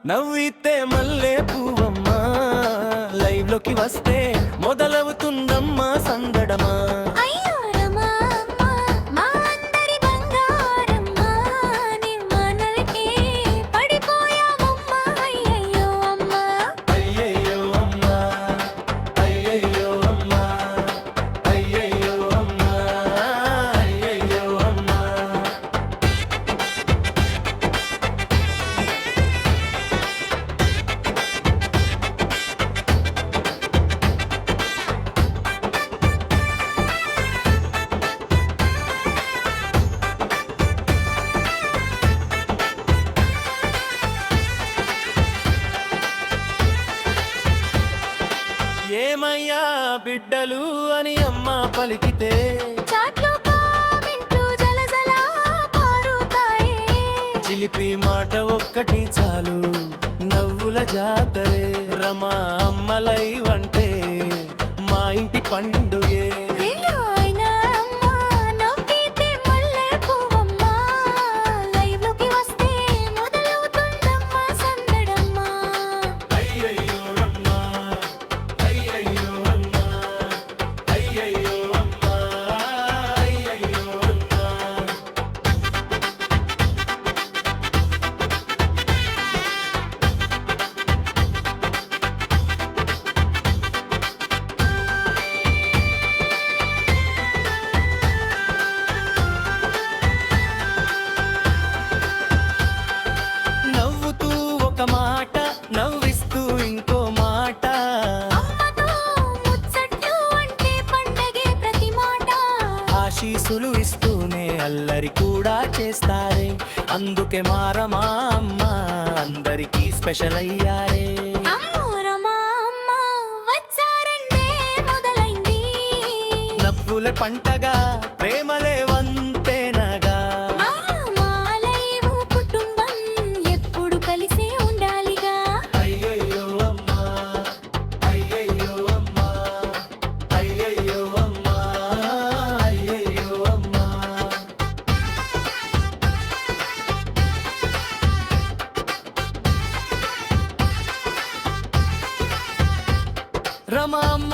నవ్వితే మల్లె పువ్వమ్మా, లైవ్ లోకి వస్తే మొదలవుతుందమ్మా సందడమా. అయ్యో రమా అమ్మ, మా అందరి బంగారమ్మ, నీ మనలకే పడిపోయామమ్మ. అయ్యయ్యో అమ్మ, అయ్యయ్యో అమ్మా, అయ్యయ్యో అమ్మా, అయ్యయ్యో అమ్మా, అయ్యయ్యో అమ్మా. ఏమయ్యా బిడ్డలు అని అమ్మ పలికితే చాట్లో కామెంట్లు జలజల పారుతాయే. చిలిపి మాట ఒక్కటి చాలు, నవ్వుల జాతరే. రమా అమ్మలై వంటే మా ఇంటి పండుగే. అయ్యో అయినా అమ్మ, నవ్వితే మల్లె పువ్వమ్మ, లైవ్ లోకి వస్తే మొదలవుతుందమ్మ సందడమ్మ. అయ్యయ్యో అమ్మా, అయ్యయ్యో అమ్మా, అయ్యయ్యో అమ్మా, అయ్యయ్యో అమ్మా. నవ్వుతూ ఒక మాట, నవ్విస్తూ ఇంకో మాట. అమ్మతో ముచ్చట్లు అంటే పండగే ప్రతి మాట. ఆశీసులు ఇస్తూనే అల్లరి కూడా చేస్తారే. అందుకే మారమా అమ్మ అందరికీ స్పెషల్ అయ్యారే. అమ్మో రమా అమ్మ, వచ్చారండే మొదలైంది. నవ్వుల పంటగా ప్రేమలే వంతేనగా. మా లైవ్ కుటుంబం ఎప్పుడు కలిసే ఉండాలిగా. అయ్యయ్యో అమ్మా, అయ్యయ్యో అమ్మా, అయ్యయ్యో అమ్మా, అయ్యయ్యో అమ్మా. రమా అమ్మ